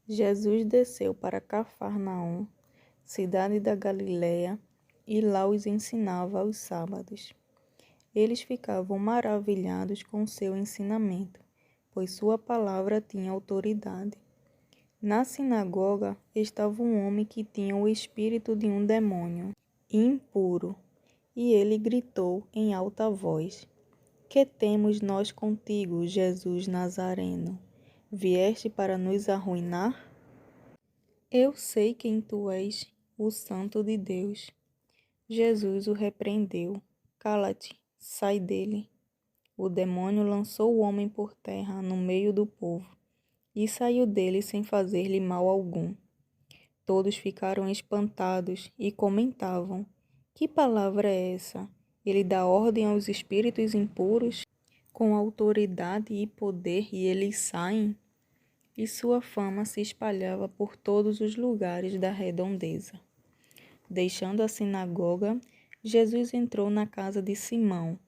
Jesus desceu para Cafarnaum, cidade da Galiléia, e lá os ensinava aos sábados. Eles ficavam maravilhados com seu ensinamento, pois sua palavra tinha autoridade. Na sinagoga estava um homem que tinha o espírito de um demônio, impuro, e ele gritou em alta voz: Que temos nós contigo, Jesus Nazareno? Vieste para nos arruinar? Eu sei quem tu és, o Santo de Deus. Jesus o repreendeu. Cala-te, sai dele. O demônio lançou o homem por terra no meio do povo e saiu dele sem fazer-lhe mal algum. Todos ficaram espantados e comentavam: Que palavra é essa? Ele dá ordem aos espíritos impuros com autoridade e poder e eles saem? E sua fama se espalhava por todos os lugares da redondeza. Deixando a sinagoga, Jesus entrou na casa de Simão.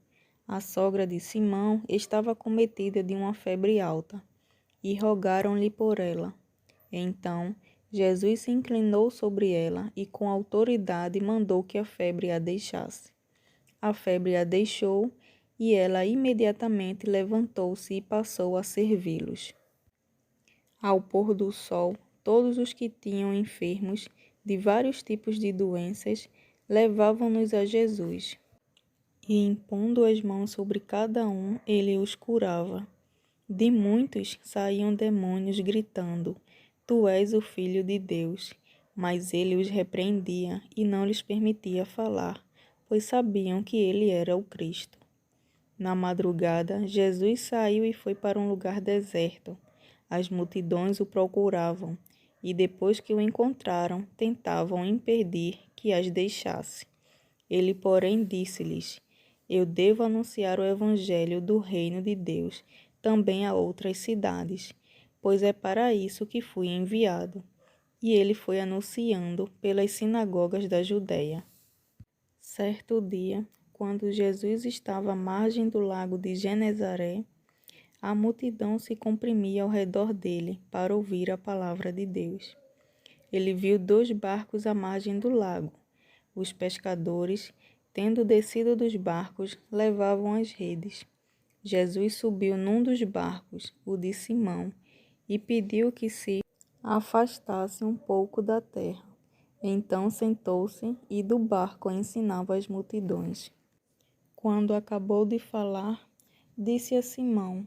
A sogra de Simão estava acometida de uma febre alta, e rogaram-lhe por ela. Então, Jesus se inclinou sobre ela e com autoridade mandou que a febre a deixasse. A febre a deixou e ela imediatamente levantou-se e passou a servi-los. Ao pôr do sol, todos os que tinham enfermos de vários tipos de doenças levavam-nos a Jesus. E impondo as mãos sobre cada um, ele os curava. De muitos saíam demônios gritando: Tu és o Filho de Deus. Mas ele os repreendia e não lhes permitia falar, pois sabiam que ele era o Cristo. Na madrugada, Jesus saiu e foi para um lugar deserto. As multidões o procuravam, e depois que o encontraram, tentavam impedir que as deixasse. Ele, porém, disse-lhes: Eu devo anunciar o evangelho do reino de Deus também a outras cidades, pois é para isso que fui enviado. E ele foi anunciando pelas sinagogas da Judéia. Certo dia, quando Jesus estava à margem do lago de Genezaré, a multidão se comprimia ao redor dele para ouvir a palavra de Deus. Ele viu 2 barcos à margem do lago. Os pescadores, tendo descido dos barcos, levavam as redes. Jesus subiu num dos barcos, o de Simão, e pediu que se afastasse um pouco da terra. Então sentou-se e do barco ensinava as multidões. Quando acabou de falar, disse a Simão: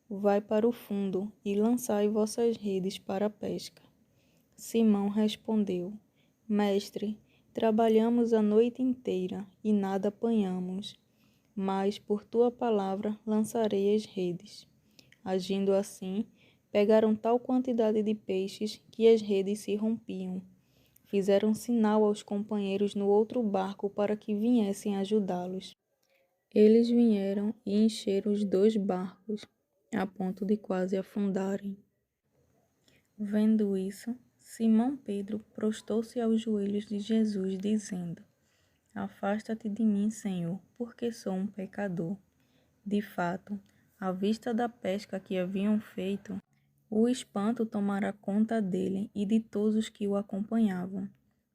Vai para o fundo e lançai vossas redes para a pesca. Simão respondeu: Mestre, trabalhamos a noite inteira e nada apanhamos, mas por tua palavra lançarei as redes. Agindo assim, pegaram tal quantidade de peixes que as redes se rompiam. Fizeram sinal aos companheiros no outro barco para que viessem ajudá-los. Eles vieram e encheram os 2 barcos, a ponto de quase afundarem. Vendo isso, Simão Pedro prostou-se aos joelhos de Jesus, dizendo: Afasta-te de mim, Senhor, porque sou um pecador. De fato, à vista da pesca que haviam feito, o espanto tomara conta dele e de todos os que o acompanhavam,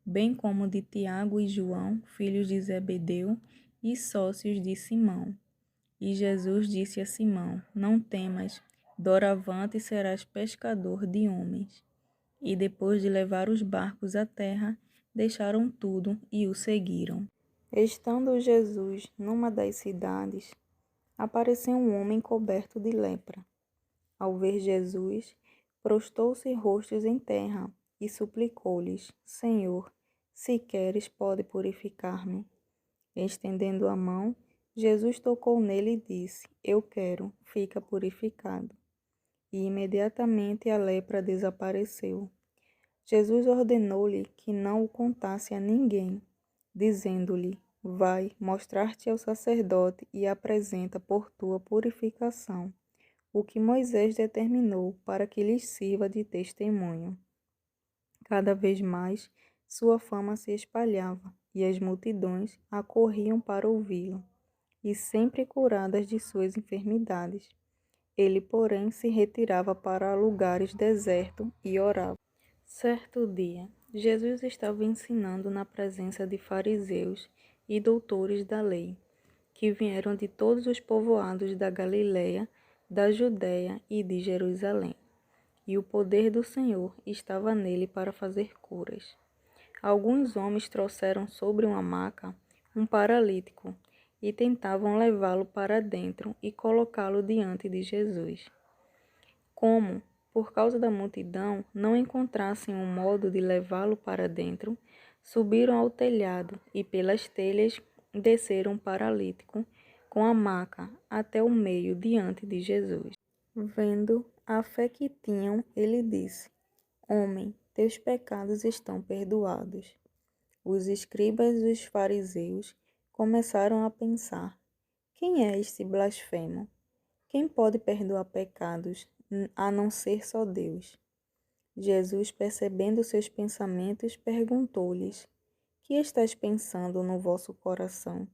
bem como de Tiago e João, filhos de Zebedeu, e sócios de Simão. E Jesus disse a Simão: Não temas, doravante serás pescador de homens. E depois de levar os barcos à terra, deixaram tudo e o seguiram. Estando Jesus numa das cidades, apareceu um homem coberto de lepra. Ao ver Jesus, prostou-se rostos em terra e suplicou-lhes: Senhor, se queres, pode purificar-me. Estendendo a mão, Jesus tocou nele e disse: Eu quero, fica purificado. E imediatamente a lepra desapareceu. Jesus ordenou-lhe que não o contasse a ninguém, dizendo-lhe: Vai mostrar-te ao sacerdote e apresenta por tua purificação o que Moisés determinou para que lhes sirva de testemunho. Cada vez mais sua fama se espalhava e as multidões acorriam para ouvi-lo, e sempre curadas de suas enfermidades. Ele, porém, se retirava para lugares desertos e orava. Certo dia, Jesus estava ensinando na presença de fariseus e doutores da lei, que vieram de todos os povoados da Galiléia, da Judéia e de Jerusalém. E o poder do Senhor estava nele para fazer curas. Alguns homens trouxeram sobre uma maca um paralítico e tentavam levá-lo para dentro e colocá-lo diante de Jesus. Como, por causa da multidão, não encontrassem um modo de levá-lo para dentro, subiram ao telhado e pelas telhas desceram o paralítico com a maca até o meio diante de Jesus. Vendo a fé que tinham, ele disse: Homem, teus pecados estão perdoados. Os escribas e os fariseus começaram a pensar: quem é este blasfemo? Quem pode perdoar pecados, a não ser só Deus? Jesus, percebendo seus pensamentos, perguntou-lhes: que estás pensando no vosso coração?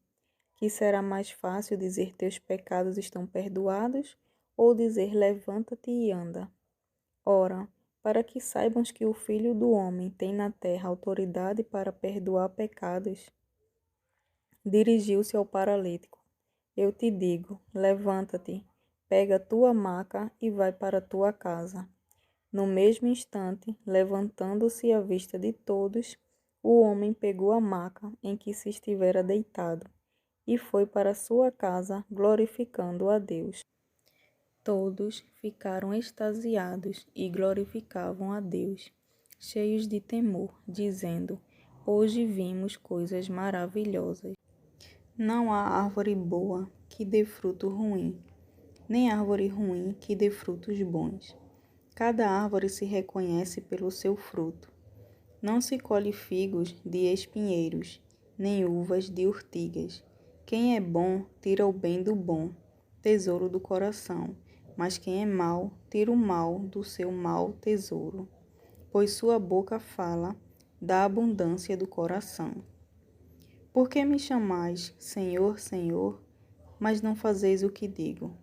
Que será mais fácil dizer teus pecados estão perdoados ou dizer levanta-te e anda? Ora, para que saibamos que o Filho do Homem tem na terra autoridade para perdoar pecados, dirigiu-se ao paralítico. Eu te digo, levanta-te, pega tua maca e vai para tua casa. No mesmo instante, levantando-se à vista de todos, o homem pegou a maca em que se estivera deitado e foi para sua casa, glorificando a Deus. Todos ficaram extasiados e glorificavam a Deus, cheios de temor, dizendo: Hoje vimos coisas maravilhosas. Não há árvore boa que dê fruto ruim, nem árvore ruim que dê frutos bons. Cada árvore se reconhece pelo seu fruto. Não se colhe figos de espinheiros, nem uvas de urtigas. Quem é bom tira o bem do bom, tesouro do coração, mas quem é mau tira o mal do seu mau tesouro, pois sua boca fala da abundância do coração. Por que me chamais Senhor, Senhor, mas não fazeis o que digo?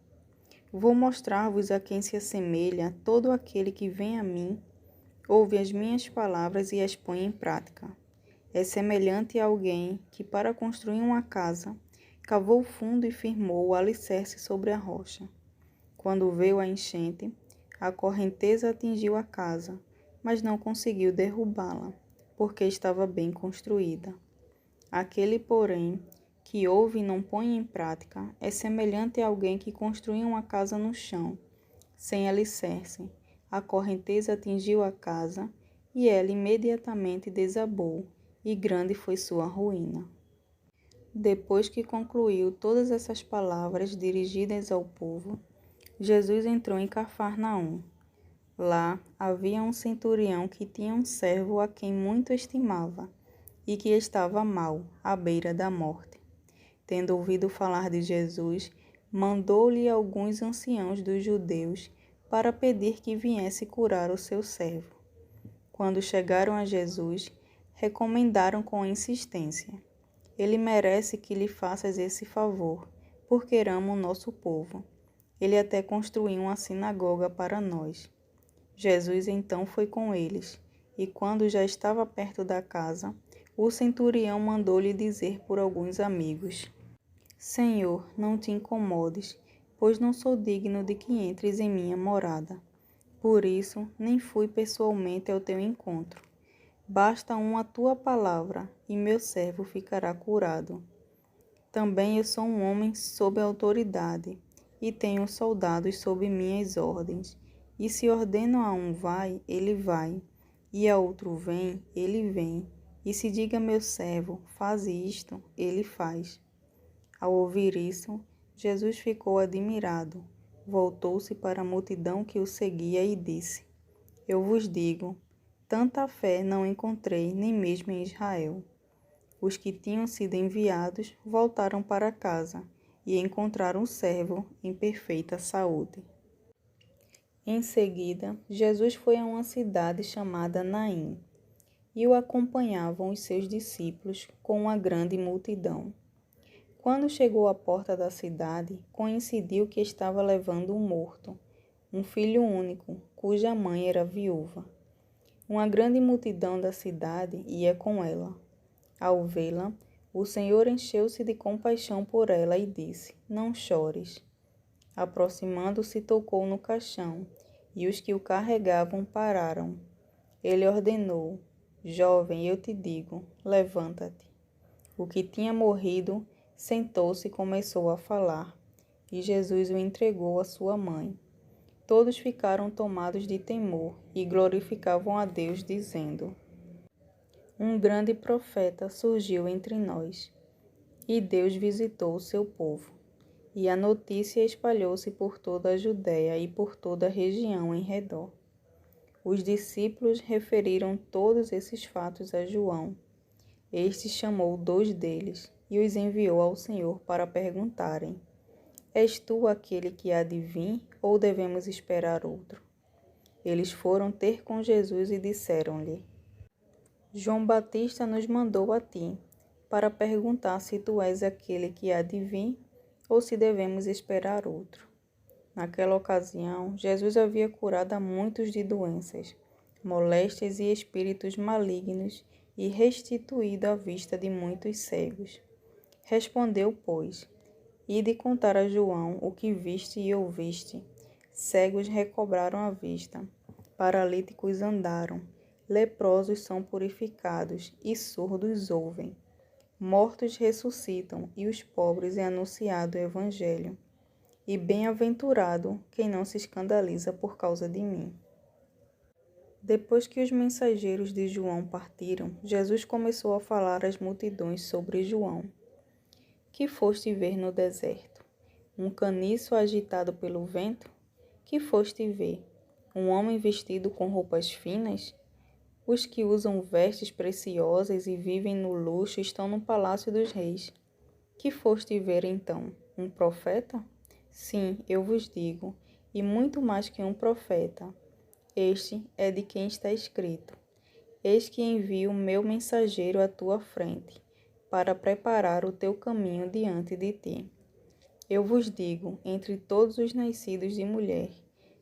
Vou mostrar-vos a quem se assemelha todo aquele que vem a mim, ouve as minhas palavras e as põe em prática. É semelhante a alguém que, para construir uma casa, cavou fundo e firmou o alicerce sobre a rocha. Quando veio a enchente, a correnteza atingiu a casa, mas não conseguiu derrubá-la, porque estava bem construída. Aquele, porém, que ouve e não põe em prática, é semelhante a alguém que construiu uma casa no chão, sem alicerce. A correnteza atingiu a casa, e ela imediatamente desabou, e grande foi sua ruína. Depois que concluiu todas essas palavras dirigidas ao povo, Jesus entrou em Cafarnaum. Lá havia um centurião que tinha um servo a quem muito estimava, e que estava mal, à beira da morte. Tendo ouvido falar de Jesus, mandou-lhe alguns anciãos dos judeus para pedir que viesse curar o seu servo. Quando chegaram a Jesus, recomendaram com insistência: Ele merece que lhe faças esse favor, porque ama o nosso povo. Ele até construiu uma sinagoga para nós. Jesus então foi com eles, e quando já estava perto da casa, o centurião mandou-lhe dizer por alguns amigos: Senhor, não te incomodes, pois não sou digno de que entres em minha morada. Por isso, nem fui pessoalmente ao teu encontro. Basta uma tua palavra, e meu servo ficará curado. Também eu sou um homem sob autoridade, e tenho soldados sob minhas ordens. E se ordeno a um vai, ele vai, e a outro vem, ele vem. E se diga meu servo, faz isto, ele faz. Ao ouvir isso, Jesus ficou admirado, voltou-se para a multidão que o seguia e disse: Eu vos digo, tanta fé não encontrei nem mesmo em Israel. Os que tinham sido enviados voltaram para casa e encontraram o servo em perfeita saúde. Em seguida, Jesus foi a uma cidade chamada Naim, e o acompanhavam os seus discípulos com uma grande multidão. Quando chegou à porta da cidade, coincidiu que estava levando um morto, um filho único, cuja mãe era viúva. Uma grande multidão da cidade ia com ela. Ao vê-la, o Senhor encheu-se de compaixão por ela e disse: Não chores. Aproximando-se, tocou no caixão, e os que o carregavam pararam. Ele ordenou: Jovem, eu te digo, levanta-te. O que tinha morrido sentou-se e começou a falar, e Jesus o entregou à sua mãe. Todos ficaram tomados de temor e glorificavam a Deus, dizendo: Um grande profeta surgiu entre nós, e Deus visitou o seu povo. E a notícia espalhou-se por toda a Judéia e por toda a região em redor. Os discípulos referiram todos esses fatos a João. Este chamou 2 deles e os enviou ao Senhor para perguntarem: És tu aquele que há de vir, ou devemos esperar outro? Eles foram ter com Jesus e disseram-lhe: João Batista nos mandou a ti, para perguntar se tu és aquele que há de vir, ou se devemos esperar outro. Naquela ocasião, Jesus havia curado a muitos de doenças, moléstias e espíritos malignos, e restituído a vista de muitos cegos. Respondeu, pois: Ide contar a João o que viste e ouviste. Cegos recobraram a vista, paralíticos andaram, leprosos são purificados e surdos ouvem. Mortos ressuscitam e os pobres é anunciado o Evangelho. E bem-aventurado quem não se escandaliza por causa de mim. Depois que os mensageiros de João partiram, Jesus começou a falar às multidões sobre João. Que foste ver no deserto? Um caniço agitado pelo vento? Que foste ver? Um homem vestido com roupas finas? Os que usam vestes preciosas e vivem no luxo estão no palácio dos reis. Que foste ver então? Um profeta? Sim, eu vos digo, e muito mais que um profeta. Este é de quem está escrito: Eis que envio o meu mensageiro à tua frente, para preparar o teu caminho diante de ti. Eu vos digo, entre todos os nascidos de mulher,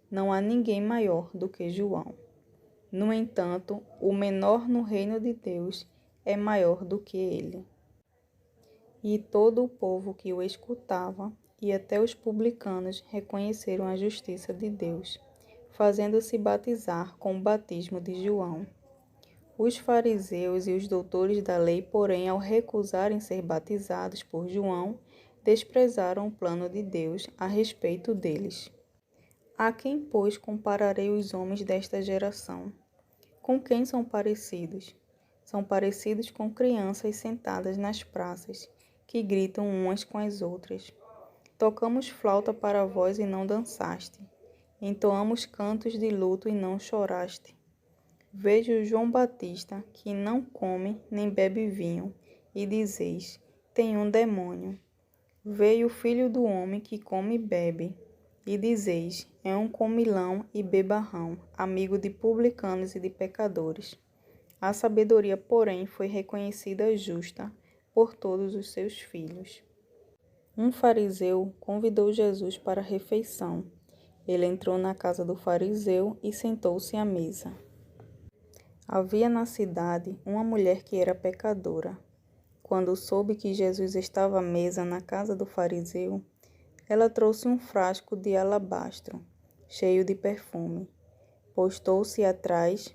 não há ninguém maior do que João. No entanto, o menor no reino de Deus é maior do que ele. E todo o povo que o escutava, e até os publicanos, reconheceram a justiça de Deus, fazendo-se batizar com o batismo de João. Os fariseus e os doutores da lei, porém, ao recusarem ser batizados por João, desprezaram o plano de Deus a respeito deles. A quem, pois, compararei os homens desta geração? Com quem são parecidos? São parecidos com crianças sentadas nas praças, que gritam umas com as outras. Tocamos flauta para vós e não dançaste. Entoamos cantos de luto e não choraste. Vejo João Batista, que não come nem bebe vinho, e dizeis: tem um demônio. Veio o Filho do Homem, que come e bebe, e dizeis: é um comilão e bebarrão, amigo de publicanos e de pecadores. A sabedoria, porém, foi reconhecida justa por todos os seus filhos. Um fariseu convidou Jesus para a refeição. Ele entrou na casa do fariseu e sentou-se à mesa. Havia na cidade uma mulher que era pecadora. Quando soube que Jesus estava à mesa na casa do fariseu, ela trouxe um frasco de alabastro, cheio de perfume. Postou-se atrás,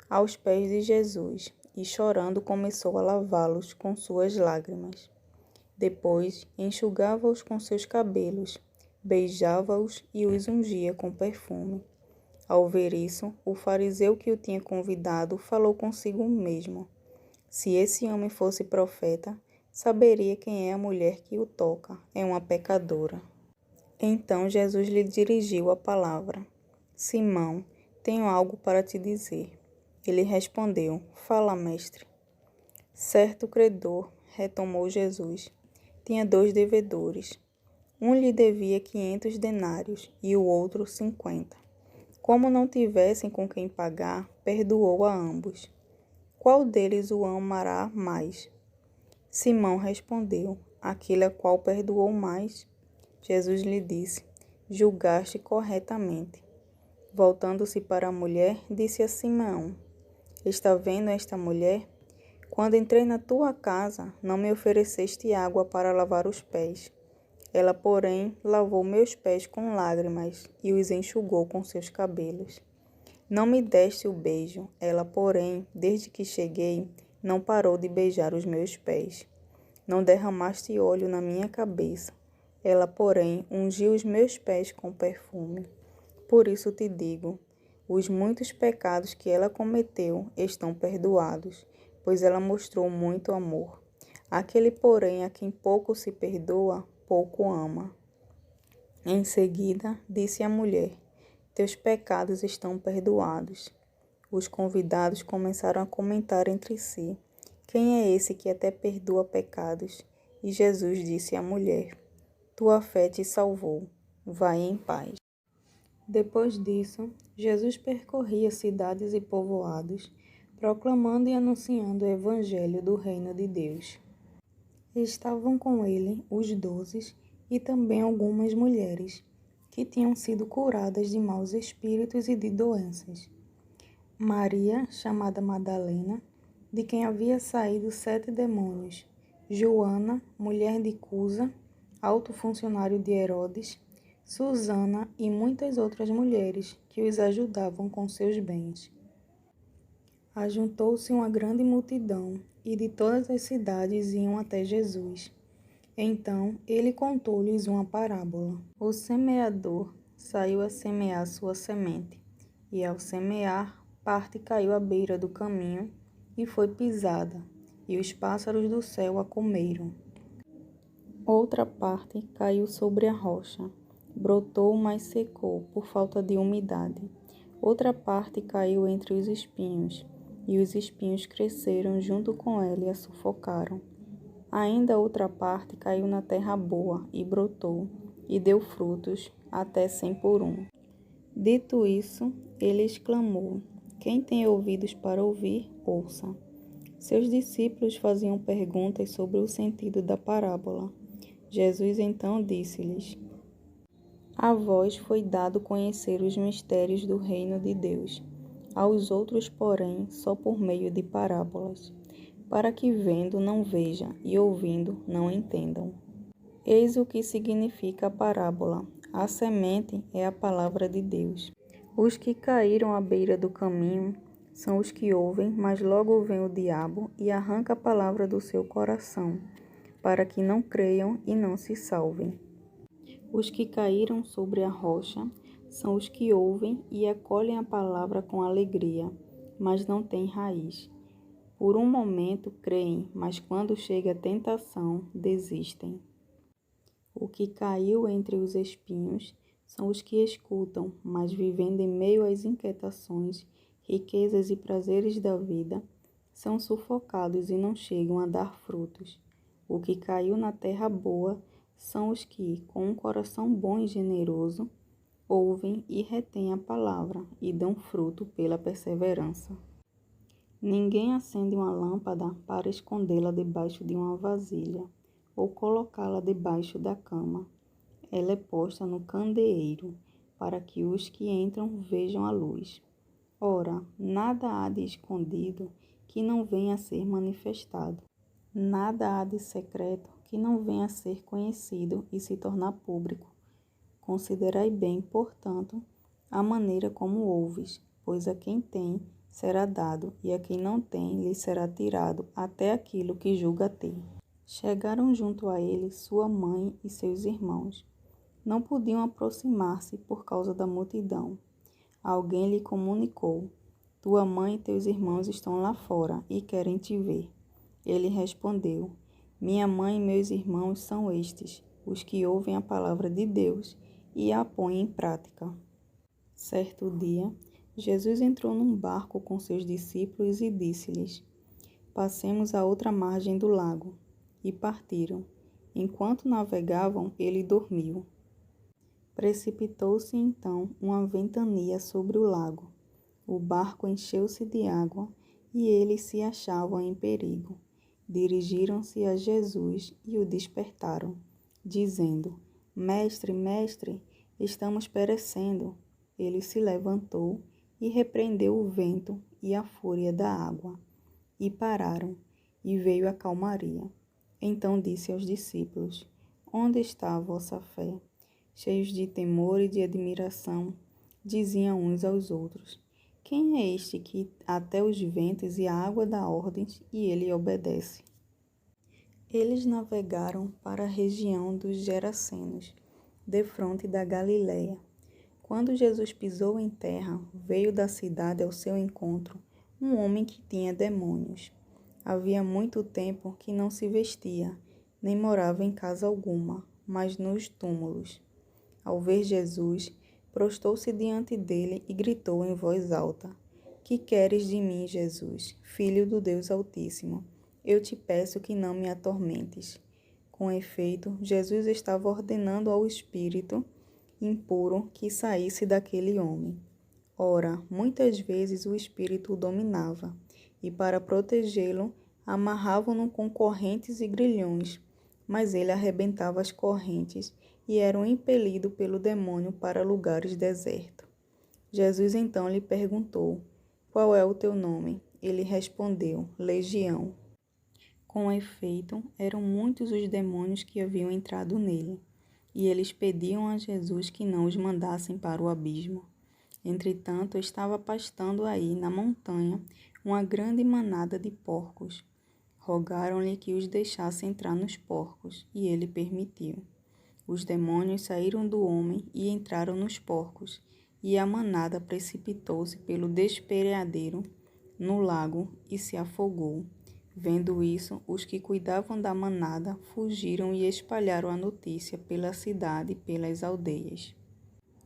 aos pés de Jesus, e chorando começou a lavá-los com suas lágrimas. Depois enxugava-os com seus cabelos, beijava-os e os ungia com perfume. Ao ver isso, o fariseu que o tinha convidado falou consigo mesmo: se esse homem fosse profeta, saberia quem é a mulher que o toca, é uma pecadora. Então Jesus lhe dirigiu a palavra: Simão, tenho algo para te dizer. Ele respondeu: fala, mestre. Certo credor, retomou Jesus, tinha 2 devedores. Um lhe devia 500 denários e o outro 50. Como não tivessem com quem pagar, perdoou a ambos. Qual deles o amará mais? Simão respondeu: aquele a qual perdoou mais? Jesus lhe disse: julgaste corretamente. Voltando-se para a mulher, disse a Simeão: está vendo esta mulher? Quando entrei na tua casa, não me ofereceste água para lavar os pés. Ela, porém, lavou meus pés com lágrimas e os enxugou com seus cabelos. Não me deste o beijo. Ela, porém, desde que cheguei, não parou de beijar os meus pés. Não derramaste óleo na minha cabeça. Ela, porém, ungiu os meus pés com perfume. Por isso te digo, os muitos pecados que ela cometeu estão perdoados, pois ela mostrou muito amor. Aquele, porém, a quem pouco se perdoa, pouco ama. Em seguida, disse a mulher: teus pecados estão perdoados. Os convidados começaram a comentar entre si: quem é esse que até perdoa pecados? E Jesus disse à mulher: tua fé te salvou. Vai em paz. Depois disso, Jesus percorria cidades e povoados, proclamando e anunciando o evangelho do reino de Deus. Estavam com ele os 12 e também algumas mulheres, que tinham sido curadas de maus espíritos e de doenças. Maria, chamada Madalena, de quem havia saído 7 demônios, Joana, mulher de Cusa, alto funcionário de Herodes, Susana e muitas outras mulheres que os ajudavam com seus bens. Ajuntou-se uma grande multidão e de todas as cidades iam até Jesus. Então ele contou-lhes uma parábola. O semeador saiu a semear sua semente, e ao semear, parte caiu à beira do caminho e foi pisada, e os pássaros do céu a comeram. Outra parte caiu sobre a rocha, brotou, mas secou por falta de umidade. Outra parte caiu entre os espinhos, e os espinhos cresceram junto com ela e a sufocaram. Ainda outra parte caiu na terra boa e brotou, e deu frutos, até 100 por um. Dito isso, ele exclamou: quem tem ouvidos para ouvir, ouça. Seus discípulos faziam perguntas sobre o sentido da parábola. Jesus então disse-lhes: a vós foi dado conhecer os mistérios do reino de Deus, aos outros, porém, só por meio de parábolas, para que vendo não vejam e ouvindo não entendam. Eis o que significa a parábola. A semente é a palavra de Deus. Os que caíram à beira do caminho são os que ouvem, mas logo vem o diabo e arranca a palavra do seu coração, para que não creiam e não se salvem. Os que caíram sobre a rocha são os que ouvem e acolhem a palavra com alegria, mas não têm raiz. Por um momento creem, mas quando chega a tentação, desistem. O que caiu entre os espinhos são os que escutam, mas vivendo em meio às inquietações, riquezas e prazeres da vida, são sufocados e não chegam a dar frutos. O que caiu na terra boa são os que, com um coração bom e generoso, ouvem e retêm a palavra e dão fruto pela perseverança. Ninguém acende uma lâmpada para escondê-la debaixo de uma vasilha ou colocá-la debaixo da cama. Ela é posta no candeeiro, para que os que entram vejam a luz. Ora, nada há de escondido que não venha a ser manifestado. Nada há de secreto que não venha a ser conhecido e se tornar público. Considerai bem, portanto, a maneira como ouves, pois a quem tem será dado, e a quem não tem lhe será tirado até aquilo que julga ter. Chegaram junto a ele sua mãe e seus irmãos. Não podiam aproximar-se por causa da multidão. Alguém lhe comunicou: tua mãe e teus irmãos estão lá fora e querem te ver. Ele respondeu: minha mãe e meus irmãos são estes, os que ouvem a palavra de Deus e a põem em prática. Certo dia, Jesus entrou num barco com seus discípulos e disse-lhes: passemos à outra margem do lago. E partiram. Enquanto navegavam, ele dormiu. Precipitou-se então uma ventania sobre o lago. O barco encheu-se de água e eles se achavam em perigo. dirigiram-se a Jesus e o despertaram, dizendo: Mestre, mestre, estamos perecendo. Ele se levantou e repreendeu o vento e a fúria da água, e pararam, e veio a calmaria. Então disse aos discípulos: Onde está a vossa fé? Cheios de temor e de admiração, diziam uns aos outros: Quem é este que até os ventos e a água dá ordens e ele obedece? Eles navegaram para a região dos Gerasenos, defronte da Galiléia. Quando Jesus pisou em terra, veio da cidade ao seu encontro um homem que tinha demônios. Havia muito tempo que não se vestia, nem morava em casa alguma, mas nos túmulos. Ao ver Jesus, prostou-se diante dele e gritou em voz alta: Que queres de mim, Jesus, Filho do Deus Altíssimo? Eu te peço que não me atormentes. Com efeito, Jesus estava ordenando ao espírito impuro que saísse daquele homem. Ora, muitas vezes o espírito o dominava, e para protegê-lo, amarravam-no com correntes e grilhões, mas ele arrebentava as correntes e era impelido pelo demônio para lugares desertos. Jesus então lhe perguntou: Qual é o teu nome? Ele respondeu: Legião. Com efeito, eram muitos os demônios que haviam entrado nele, e eles pediam a Jesus que não os mandassem para o abismo. Entretanto, estava pastando aí, na montanha, uma grande manada de porcos. Rogaram-lhe que os deixasse entrar nos porcos, e ele permitiu. Os demônios saíram do homem e entraram nos porcos, e a manada precipitou-se pelo despeñadeiro no lago e se afogou. Vendo isso, os que cuidavam da manada fugiram e espalharam a notícia pela cidade e pelas aldeias.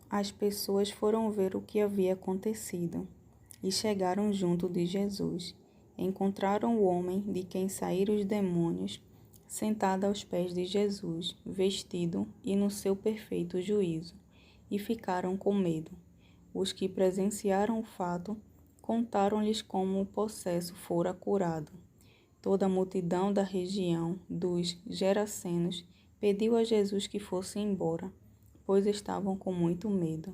As pessoas foram ver o que havia acontecido e chegaram junto de Jesus. Encontraram o homem de quem saíram os demônios, sentado aos pés de Jesus, vestido e no seu perfeito juízo, e ficaram com medo. Os que presenciaram o fato contaram-lhes como o possesso fora curado. Toda a multidão da região dos Gerasenos pediu a Jesus que fosse embora, pois estavam com muito medo.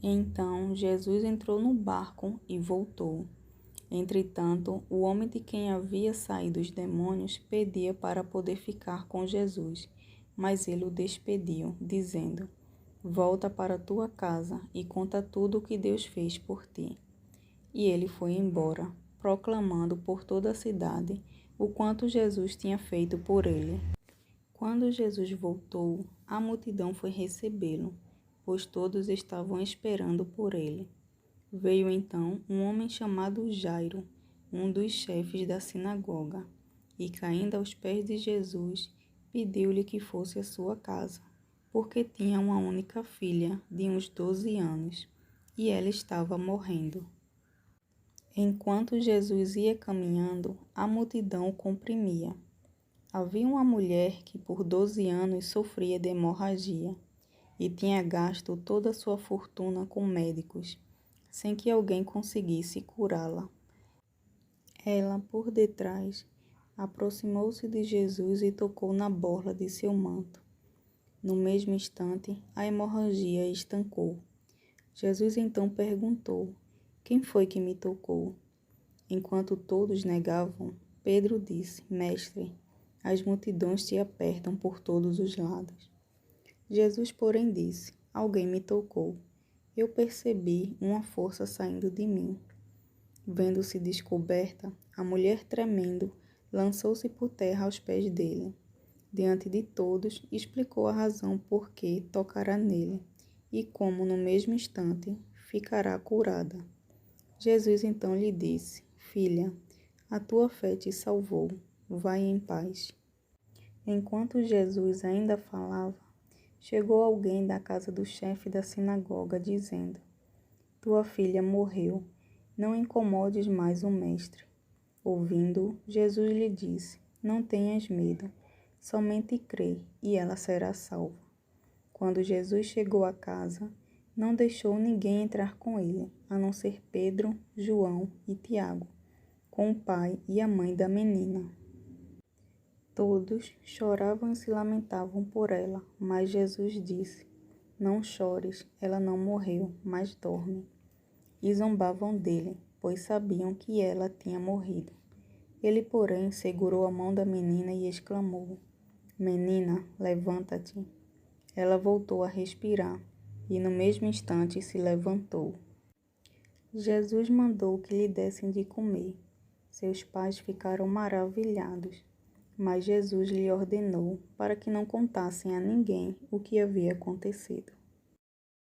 Então Jesus entrou no barco e voltou. Entretanto, o homem de quem havia saído os demônios pedia para poder ficar com Jesus, mas ele o despediu, dizendo: Volta para tua casa e conta tudo o que Deus fez por ti. E ele foi embora, proclamando por toda a cidade o quanto Jesus tinha feito por ele. Quando Jesus voltou, a multidão foi recebê-lo, pois todos estavam esperando por ele. Veio então um homem chamado Jairo, um dos chefes da sinagoga, e caindo aos pés de Jesus, pediu-lhe que fosse à sua casa, porque tinha uma única filha de uns 12 anos, e ela estava morrendo. Enquanto Jesus ia caminhando, a multidão o comprimia. Havia uma mulher que por 12 anos sofria de hemorragia e tinha gasto toda a sua fortuna com médicos, sem que alguém conseguisse curá-la. Ela, por detrás, aproximou-se de Jesus e tocou na borla de seu manto. No mesmo instante, a hemorragia estancou. Jesus então perguntou: Quem foi que me tocou? Enquanto todos negavam, Pedro disse: Mestre, as multidões te apertam por todos os lados. Jesus, porém, disse: Alguém me tocou. Eu percebi uma força saindo de mim. Vendo-se descoberta, a mulher, tremendo, lançou-se por terra aos pés dele. Diante de todos, explicou a razão por que tocará nele e como, no mesmo instante, ficará curada. Jesus então lhe disse: Filha, a tua fé te salvou. Vai em paz. Enquanto Jesus ainda falava, chegou alguém da casa do chefe da sinagoga, dizendo: Tua filha morreu, não incomodes mais o mestre. Ouvindo-o, Jesus lhe disse: Não tenhas medo, somente crê, e ela será salva. Quando Jesus chegou à casa, não deixou ninguém entrar com ele, a não ser Pedro, João e Tiago. com o pai e a mãe da menina. Todos choravam e se lamentavam por ela, mas Jesus disse: Não chores, ela não morreu, mas dorme. E zombavam dele, pois sabiam que ela tinha morrido. Ele, porém, segurou a mão da menina e exclamou: Menina, levanta-te. Ela voltou a respirar e no mesmo instante se levantou. Jesus mandou que lhe dessem de comer. Seus pais ficaram maravilhados, mas Jesus lhe ordenou para que não contassem a ninguém o que havia acontecido.